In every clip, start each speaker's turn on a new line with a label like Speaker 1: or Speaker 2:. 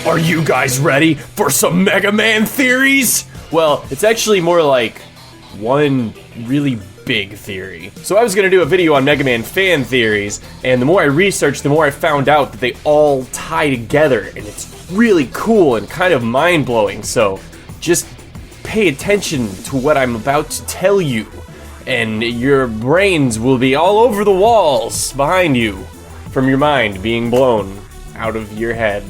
Speaker 1: Are you guys ready for some Mega Man theories? Well, it's actually more like one really big theory. So I was gonna do a video on Mega Man fan theories, and the more I researched, the more I found out that they all tie together, and it's really cool and kind of mind-blowing, so just pay attention to what I'm about to tell you, and your brains will be all over the walls behind you from your mind being blown out of your head.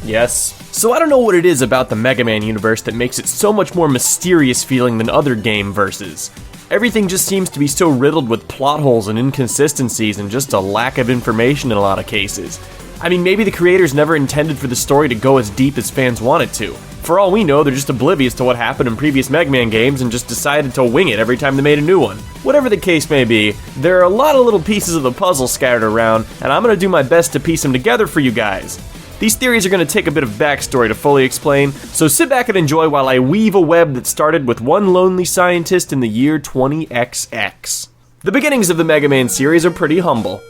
Speaker 1: Yes. So I don't know what it is about the Mega Man universe that makes it so much more mysterious feeling than other game verses. Everything just seems to be so riddled with plot holes and inconsistencies and just a lack of information in a lot of cases. I mean, maybe the creators never intended for the story to go as deep as fans want it to. For all we know, they're just oblivious to what happened in previous Mega Man games and just decided to wing it every time they made a new one. Whatever the case may be, there are a lot of little pieces of the puzzle scattered around, and I'm gonna do my best to piece them together for you guys. These theories are going to take a bit of backstory to fully explain, so sit back and enjoy while I weave a web that started with one lonely scientist in the year 20XX. The beginnings of the Mega Man series are pretty humble.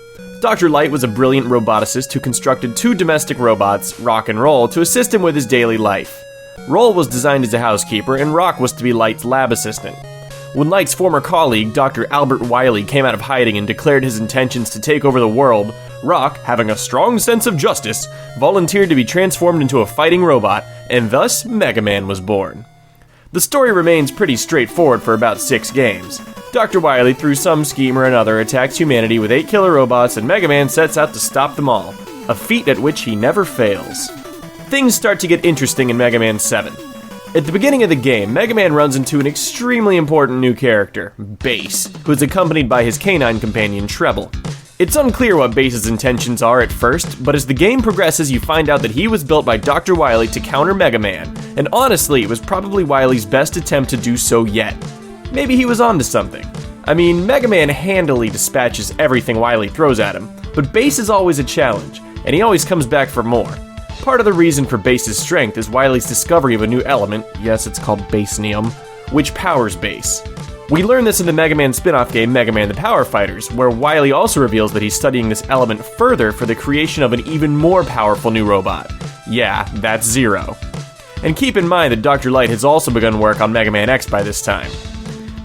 Speaker 1: Dr. Light was a brilliant roboticist who constructed two domestic robots, Rock and Roll, to assist him with his daily life. Roll was designed as a housekeeper, and Rock was to be Light's lab assistant. When Light's former colleague, Dr. Albert Wily, came out of hiding and declared his intentions to take over the world, Rock, having a strong sense of justice, volunteered to be transformed into a fighting robot, and thus Mega Man was born. The story remains pretty straightforward for about 6 games. Dr. Wily, through some scheme or another, attacks humanity with 8 killer robots, and Mega Man sets out to stop them all, a feat at which he never fails. Things start to get interesting in Mega Man 7. At the beginning of the game, Mega Man runs into an extremely important new character, Bass, who is accompanied by his canine companion, Treble. It's unclear what Bass's intentions are at first, but as the game progresses you find out that he was built by Dr. Wily to counter Mega Man, and honestly, it was probably Wily's best attempt to do so yet. Maybe he was onto something. I mean, Mega Man handily dispatches everything Wily throws at him, but Bass is always a challenge, and he always comes back for more. Part of the reason for Bass's strength is Wily's discovery of a new element, yes, it's called Bassnium, which powers Bass. We learn this in the Mega Man spin-off game Mega Man the Power Fighters, where Wily also reveals that he's studying this element further for the creation of an even more powerful new robot. Yeah, that's Zero. And keep in mind that Dr. Light has also begun work on Mega Man X by this time.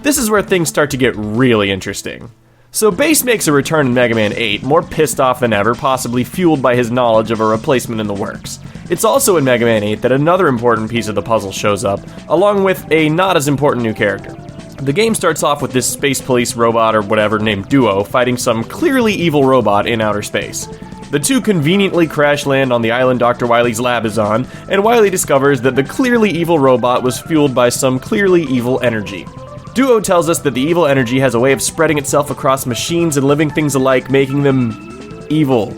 Speaker 1: This is where things start to get really interesting. So Bass makes a return in Mega Man 8, more pissed off than ever, possibly fueled by his knowledge of a replacement in the works. It's also in Mega Man 8 that another important piece of the puzzle shows up, along with a not as important new character. The game starts off with this space police robot or whatever named Duo fighting some clearly evil robot in outer space. The two conveniently crash land on the island Dr. Wily's lab is on, and Wily discovers that the clearly evil robot was fueled by some clearly evil energy. Duo tells us that the evil energy has a way of spreading itself across machines and living things alike, making them evil.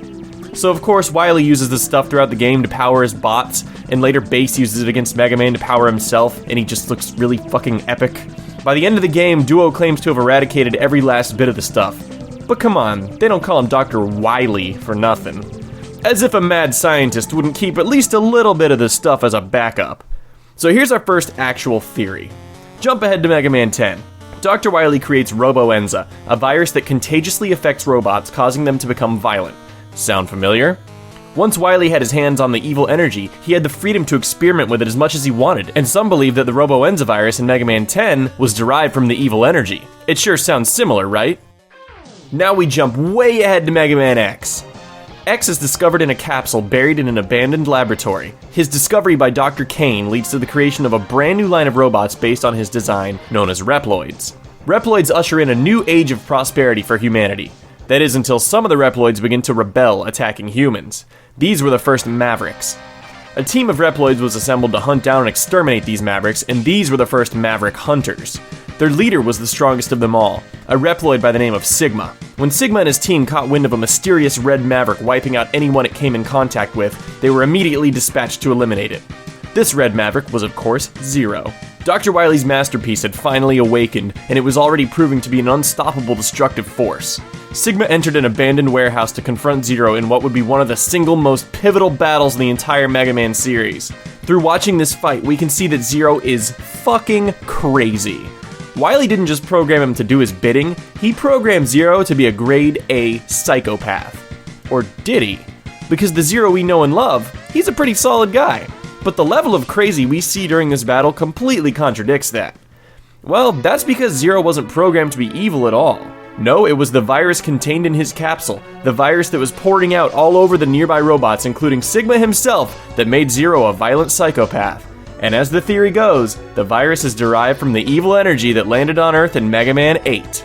Speaker 1: So of course Wily uses this stuff throughout the game to power his bots, and later Bass uses it against Mega Man to power himself, and he just looks really fucking epic. By the end of the game, Duo claims to have eradicated every last bit of the stuff. But come on, they don't call him Dr. Wily for nothing. As if a mad scientist wouldn't keep at least a little bit of this stuff as a backup. So here's our first actual theory. Jump ahead to Mega Man 10. Dr. Wily creates Robo-Enza, a virus that contagiously affects robots, causing them to become violent. Sound familiar? Once Wily had his hands on the evil energy, he had the freedom to experiment with it as much as he wanted, and some believe that the Robo-Enza virus in Mega Man 10 was derived from the evil energy. It sure sounds similar, right? Now we jump way ahead to Mega Man X. X is discovered in a capsule buried in an abandoned laboratory. His discovery by Dr. Kane leads to the creation of a brand new line of robots based on his design, known as Reploids. Reploids usher in a new age of prosperity for humanity. That is, until some of the Reploids begin to rebel, attacking humans. These were the first Mavericks. A team of Reploids was assembled to hunt down and exterminate these Mavericks, and these were the first Maverick Hunters. Their leader was the strongest of them all, a Reploid by the name of Sigma. When Sigma and his team caught wind of a mysterious red Maverick wiping out anyone it came in contact with, they were immediately dispatched to eliminate it. This red Maverick was, of course, Zero. Dr. Wily's masterpiece had finally awakened, and it was already proving to be an unstoppable destructive force. Sigma entered an abandoned warehouse to confront Zero in what would be one of the single most pivotal battles in the entire Mega Man series. Through watching this fight, we can see that Zero is fucking crazy. Wily didn't just program him to do his bidding, he programmed Zero to be a grade A psychopath. Or did he? Because the Zero we know and love he's a pretty solid guy. But the level of crazy we see during this battle completely contradicts that. Well, that's because Zero wasn't programmed to be evil at all. No, it was the virus contained in his capsule, the virus that was pouring out all over the nearby robots, including Sigma himself, that made Zero a violent psychopath. And as the theory goes, the virus is derived from the evil energy that landed on Earth in Mega Man 8.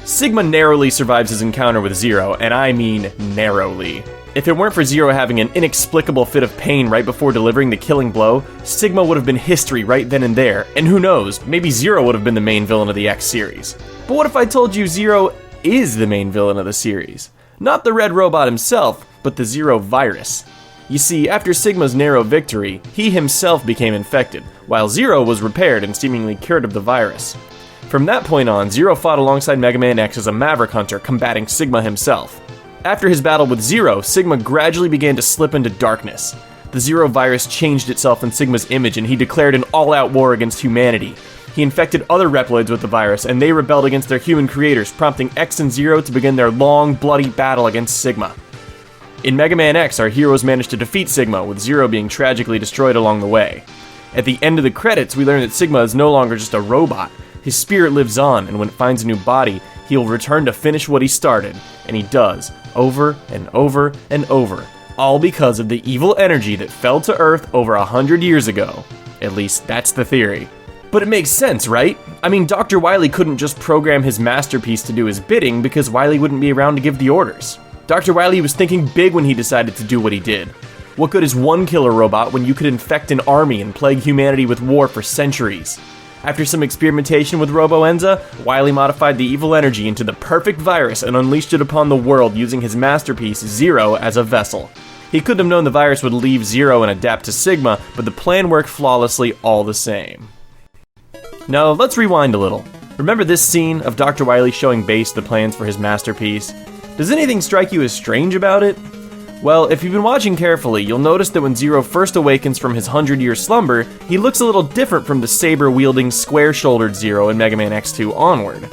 Speaker 1: Sigma narrowly survives his encounter with Zero, and I mean narrowly. If it weren't for Zero having an inexplicable fit of pain right before delivering the killing blow, Sigma would have been history right then and there, and who knows, maybe Zero would have been the main villain of the X series. But what if I told you Zero is the main villain of the series? Not the Red Robot himself, but the Zero virus. You see, after Sigma's narrow victory, he himself became infected, while Zero was repaired and seemingly cured of the virus. From that point on, Zero fought alongside Mega Man X as a Maverick Hunter, combating Sigma himself. After his battle with Zero, Sigma gradually began to slip into darkness. The Zero virus changed itself in Sigma's image, and he declared an all-out war against humanity. He infected other Reploids with the virus, and they rebelled against their human creators, prompting X and Zero to begin their long, bloody battle against Sigma. In Mega Man X, our heroes managed to defeat Sigma, with Zero being tragically destroyed along the way. At the end of the credits, we learn that Sigma is no longer just a robot. His spirit lives on, and when it finds a new body, he'll return to finish what he started, and he does, over and over and over, all because of the evil energy that fell to Earth over 100 years ago. At least, that's the theory. But it makes sense, right? I mean, Dr. Wily couldn't just program his masterpiece to do his bidding because Wily wouldn't be around to give the orders. Dr. Wily was thinking big when he decided to do what he did. What good is one killer robot when you could infect an army and plague humanity with war for centuries? After some experimentation with Robo-Enza, Wily modified the evil energy into the perfect virus and unleashed it upon the world using his masterpiece, Zero, as a vessel. He couldn't have known the virus would leave Zero and adapt to Sigma, but the plan worked flawlessly all the same. Now, let's rewind a little. Remember this scene of Dr. Wily showing Base the plans for his masterpiece? Does anything strike you as strange about it? Well, if you've been watching carefully, you'll notice that when Zero first awakens from his 100-year slumber, he looks a little different from the saber-wielding, square-shouldered Zero in Mega Man X2 onward.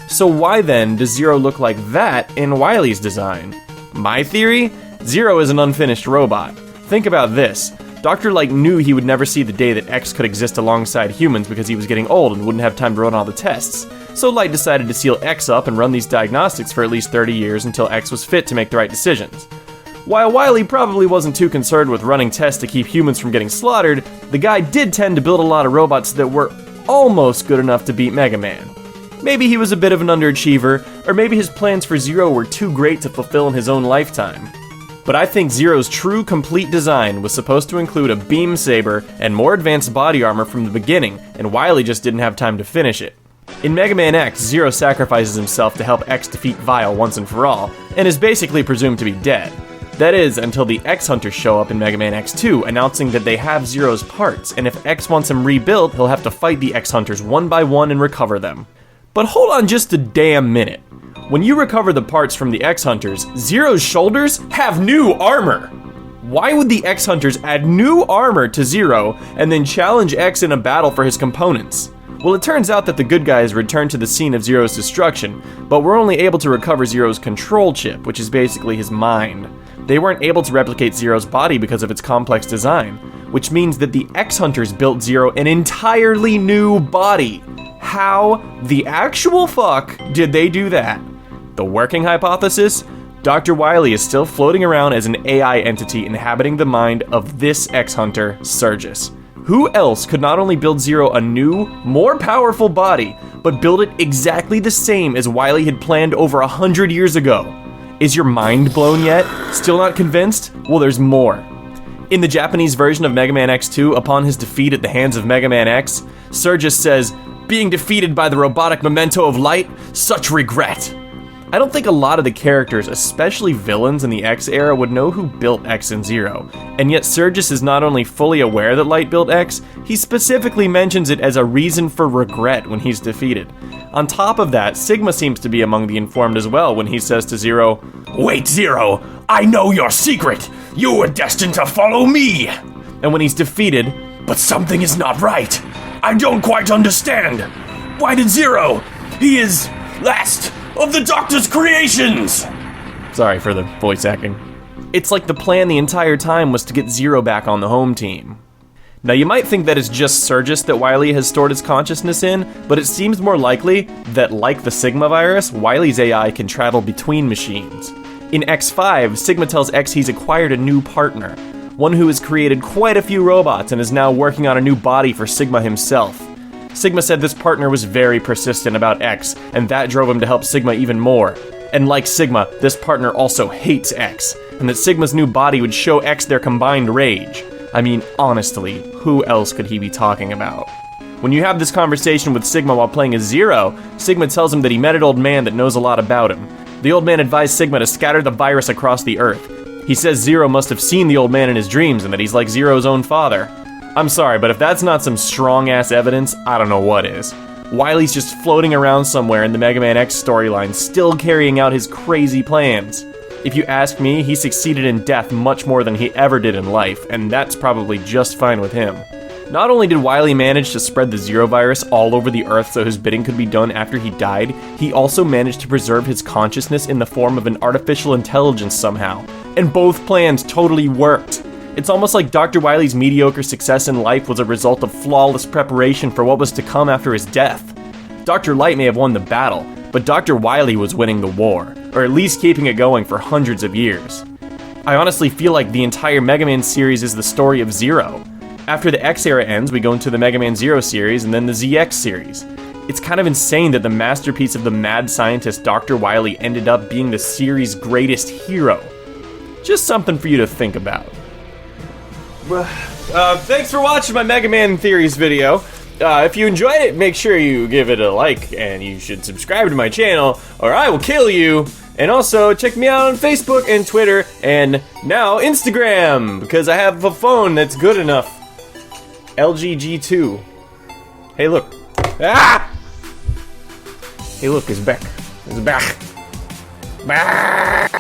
Speaker 1: So why then does Zero look like that in Wily's design? My theory? Zero is an unfinished robot. Think about this. Dr. Light knew he would never see the day that X could exist alongside humans because he was getting old and wouldn't have time to run all the tests. So Light decided to seal X up and run these diagnostics for at least 30 years until X was fit to make the right decisions. While Wily probably wasn't too concerned with running tests to keep humans from getting slaughtered, the guy did tend to build a lot of robots that were almost good enough to beat Mega Man. Maybe he was a bit of an underachiever, or maybe his plans for Zero were too great to fulfill in his own lifetime. But I think Zero's true complete design was supposed to include a beam saber and more advanced body armor from the beginning, and Wily just didn't have time to finish it. In Mega Man X, Zero sacrifices himself to help X defeat Vile once and for all, and is basically presumed to be dead. That is, until the X-Hunters show up in Mega Man X2, announcing that they have Zero's parts, and if X wants him rebuilt, he'll have to fight the X-Hunters one by one and recover them. But hold on just a damn minute. When you recover the parts from the X-Hunters, Zero's shoulders have new armor! Why would the X-Hunters add new armor to Zero and then challenge X in a battle for his components? Well, it turns out that the good guys returned to the scene of Zero's destruction, but were only able to recover Zero's control chip, which is basically his mind. They weren't able to replicate Zero's body because of its complex design, which means that the X-Hunters built Zero an entirely new body. How the actual fuck did they do that? The working hypothesis? Dr. Wily is still floating around as an AI entity inhabiting the mind of this X-Hunter, Serges. Who else could not only build Zero a new, more powerful body, but build it exactly the same as Wily had planned over 100 years ago? Is your mind blown yet? Still not convinced? Well, there's more. In the Japanese version of Mega Man X2, upon his defeat at the hands of Mega Man X, Serges says, "Being defeated by the robotic memento of light, such regret." I don't think a lot of the characters, especially villains in the X era, would know who built X and Zero, and yet Serges is not only fully aware that Light built X, he specifically mentions it as a reason for regret when he's defeated. On top of that, Sigma seems to be among the informed as well when he says to Zero, "Wait, Zero, I know your secret! You were destined to follow me!" And when he's defeated, "But something is not right! I don't quite understand! Why did Zero? He is last of the Doctor's creations!" Sorry for the voice acting. It's like the plan the entire time was to get Zero back on the home team. Now you might think that it's just Serges that Wily has stored his consciousness in, but it seems more likely that, like the Sigma virus, Wily's AI can travel between machines. In X5, Sigma tells X he's acquired a new partner, one who has created quite a few robots and is now working on a new body for Sigma himself. Sigma said this partner was very persistent about X, and that drove him to help Sigma even more. And like Sigma, this partner also hates X, and that Sigma's new body would show X their combined rage. I mean, honestly, who else could he be talking about? When you have this conversation with Sigma while playing as Zero, Sigma tells him that he met an old man that knows a lot about him. The old man advised Sigma to scatter the virus across the Earth. He says Zero must have seen the old man in his dreams and that he's like Zero's own father. I'm sorry, but if that's not some strong-ass evidence, I don't know what is. Wily's just floating around somewhere in the Mega Man X storyline, still carrying out his crazy plans. If you ask me, he succeeded in death much more than he ever did in life, and that's probably just fine with him. Not only did Wily manage to spread the Zero virus all over the Earth so his bidding could be done after he died, he also managed to preserve his consciousness in the form of an artificial intelligence somehow. And both plans totally worked. It's almost like Dr. Wily's mediocre success in life was a result of flawless preparation for what was to come after his death. Dr. Light may have won the battle, but Dr. Wily was winning the war, or at least keeping it going for hundreds of years. I honestly feel like the entire Mega Man series is the story of Zero. After the X era ends, we go into the Mega Man Zero series and then the ZX series. It's kind of insane that the masterpiece of the mad scientist Dr. Wily ended up being the series' greatest hero. Just something for you to think about. Thanks for watching my Mega Man Theories video. If you enjoyed it, make sure you give it a like, and you should subscribe to my channel, or I will kill you. And also, check me out on Facebook and Twitter, and now Instagram, because I have a phone that's good enough. LG G2. Hey, look. Ah! Hey, look, it's back. It's back. Back!